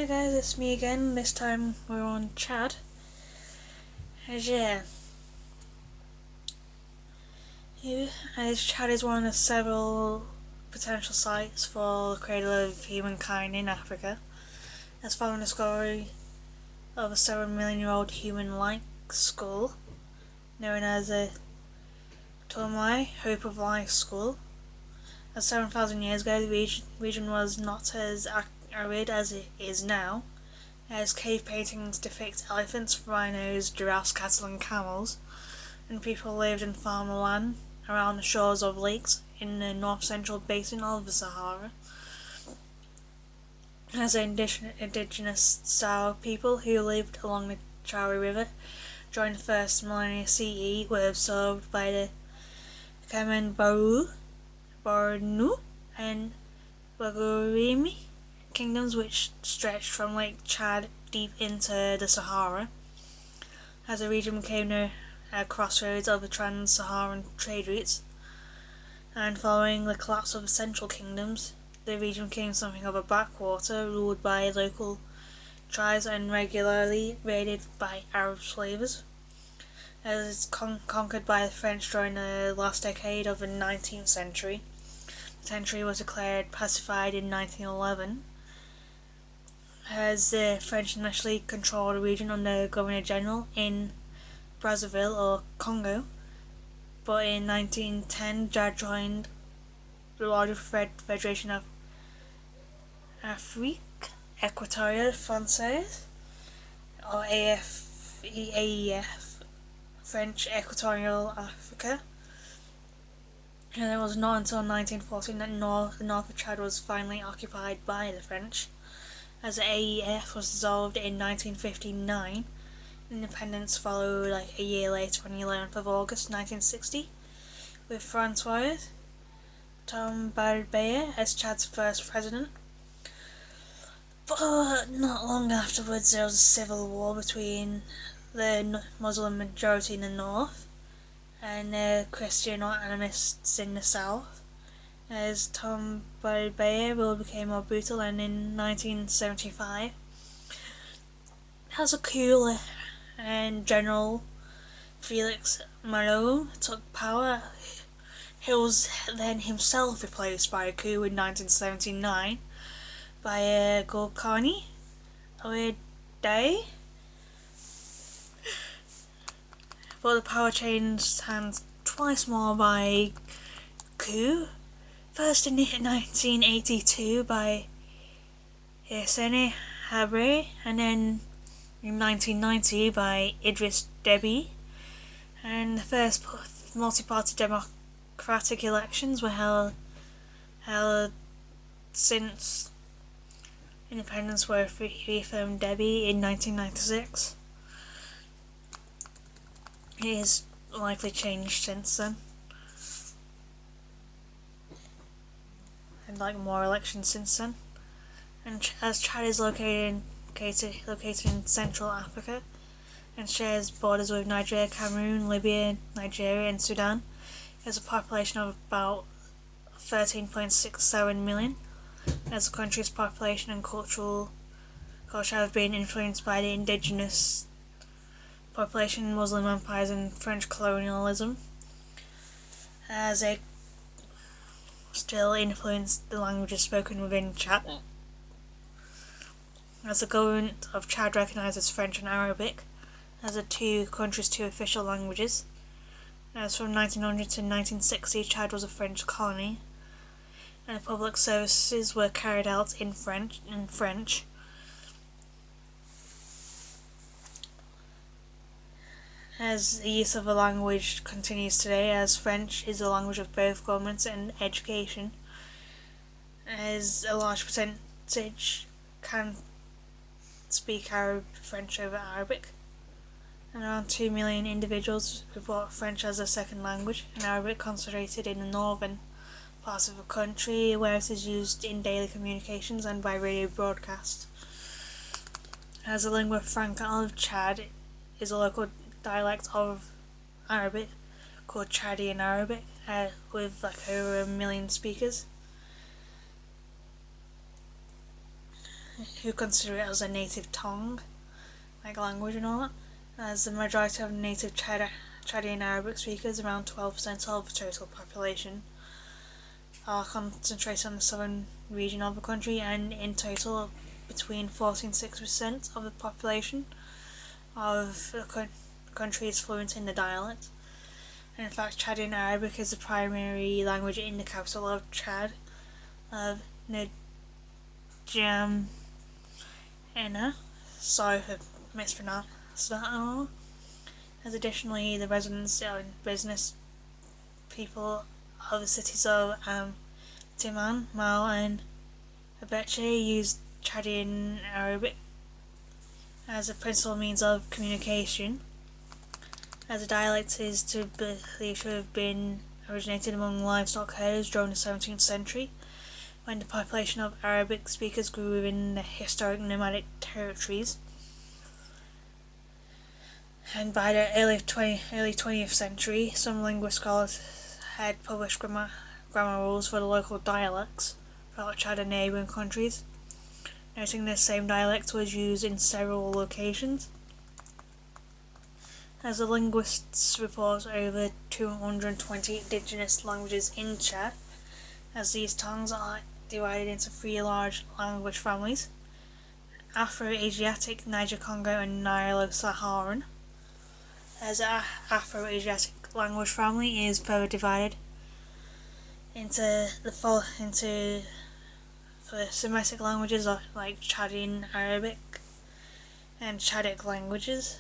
Hi guys, it's me again. This time we're on Chad. Yeah, as Chad is one of several potential sites for the cradle of humankind in Africa. As following the discovery of a 7 million-year-old human-like skull known as a Tomai Hope of Life Skull. As 7,000 years ago, the region was not as arid as it is now, as cave paintings depict elephants, rhinos, giraffes, cattle and camels, and people lived in farmland around the shores of lakes in the north-central basin of the Sahara. As indigenous Sao people who lived along the Chari River during the first millennia CE were absorbed by the Kemen Bornu and Bagurimi kingdoms, which stretched from Lake Chad deep into the Sahara. As the region became a crossroads of the trans-Saharan trade routes, and following the collapse of the Central Kingdoms, the region became something of a backwater ruled by local tribes and regularly raided by Arab slavers. As conquered by the French during the last decade of the 19th century, the territory was declared pacified in 1911. As the French initially controlled the region under Governor-General in Brazzaville or Congo, but in 1910 Chad joined the larger Federation of Afrique Equatoriale Française, or AEF, French Equatorial Africa, and it was not until 1914 that the north of Chad was finally occupied by the French. As the AEF was dissolved in 1959, independence followed like a year later on the 11th of August 1960, with Francois Tombalbaye as Chad's first president. But not long afterwards there was a civil war between the Muslim majority in the north and the Christian animists in the south, as Tombalbaye rule became more brutal, and in 1975 as a coup and General Felix Malo took power. He was then himself replaced by a coup in 1979 by Golkani Oedai, but the power changed hands twice more by coup, first in 1982 by Hissene Habre, and then in 1990 by Idris Deby, and the first multi-party democratic elections were held since independence were reaffirmed Deby in 1996. It has likely changed since then, and more elections since then. And as Chad is located in Central Africa and shares borders with Nigeria, Cameroon, Libya, Nigeria and Sudan, it has a population of about 13.67 million. As the country's population and culture have been influenced by the indigenous population, Muslim empires and French colonialism, as they still influence the languages spoken within Chad. As the government of Chad recognises French and Arabic as the two countries' two official languages. As from 1900 to 1960, Chad was a French colony, and public services were carried out in French. As the use of the language continues today, as French is the language of both governments and education, as a large percentage can speak French over Arabic, and around 2 million individuals report French as a second language, and Arabic concentrated in the northern parts of the country, where it is used in daily communications and by radio broadcast. As the lingua franca of Chad is a local dialect of Arabic called Chadian Arabic, with over 1 million speakers. who consider it as a native tongue, like language and all that, as the majority of native Chadian Arabic speakers, around 12% of the total population, are concentrated on the southern region of the country, and in total between 14 and 6% of the population of the country is fluent in the dialect. And in fact, Chadian Arabic is the primary language in the capital of Chad, of N'Djamena. Sorry for mispronouncing that at all. As additionally, the residents and business people of the cities of Timan, Mao, and Abeche use Chadian Arabic as a principal means of communication, as a dialect is believed to have been originated among livestock herders during the 17th century, when the population of Arabic speakers grew within the historic nomadic territories. And by the early 20th century, some linguist scholars had published grammar rules for the local dialects throughout Chad and neighbouring countries, noting the same dialect was used in several locations. As the linguists report over 220 indigenous languages in Chad, as these tongues are divided into 3 large language families: Afro-Asiatic, Niger-Congo, and Nilo-Saharan. As the Afro-Asiatic language family is further divided into Semitic languages like Chadian Arabic and Chadic languages.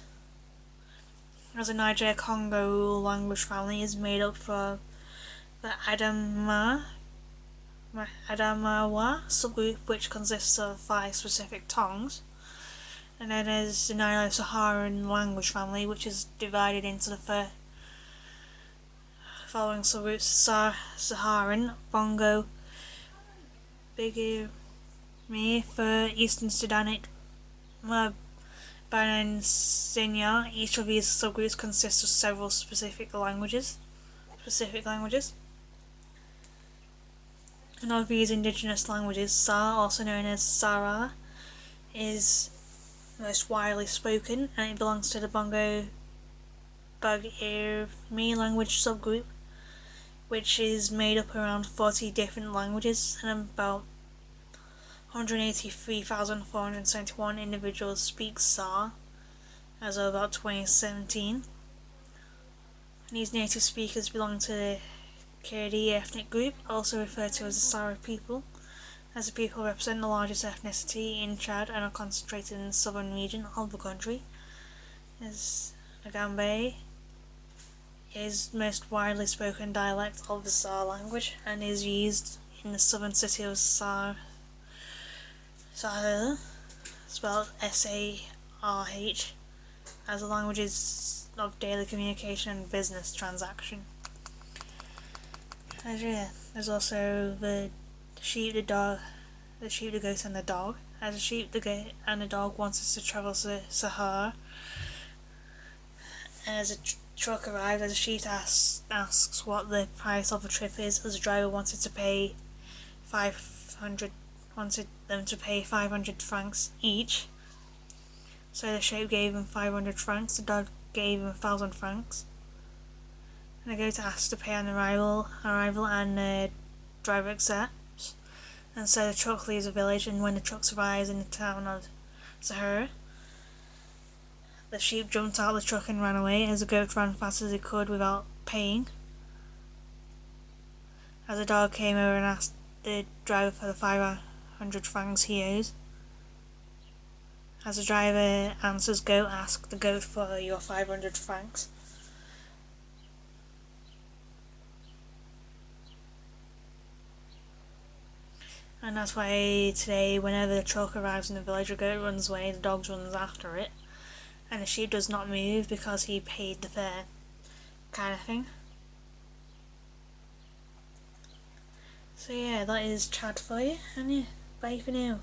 As the Niger-Congo language family is made up of the Adamawa subgroup, which consists of 5 specific tongues. And then there's the Nilo-Saharan language family, which is divided into the following subgroups: Saharan, Bongo, Bibliography for Eastern Sudanic, Banansinya. Each of these subgroups consists of several specific languages. And of these indigenous languages, Sa, also known as Sara, is most widely spoken, and it belongs to the Bongo Bagirmi language subgroup, which is made up around 40 different languages, and about 183,471 individuals speak Sa as of about 2017. And these native speakers belong to the Kurdi ethnic group, also referred to as the Sara people, as the people represent the largest ethnicity in Chad and are concentrated in the southern region of the country. As Agambe is the most widely spoken dialect of the Sa language and is used in the southern city of Sahel, spelled S-A-R-H, as a language of daily communication and business transaction. There's also the sheep, the goat, and the dog. As the sheep, the goat, and the dog wanted to travel to Sahara, and as a truck arrives, as the sheep asks what the price of the trip is, as the driver wanted them to pay 500 francs each. So the sheep gave him 500 francs, the dog gave him 1,000 francs. And the goat asked to pay on arrival, and the driver accepts. And so the truck leaves the village, and when the truck arrives in the town of Sahara, the sheep jumped out of the truck and ran away, as the goat ran fast as he could without paying. As the dog came over and asked the driver for the 500 francs he owes. As the driver answers, "Go ask the goat for your 500 francs. And that's why today, whenever the truck arrives in the village, the goat runs away, the dog runs after it, and the sheep does not move because he paid the fare, kind of thing. So yeah, that is Chad for you, and yeah, bye for now.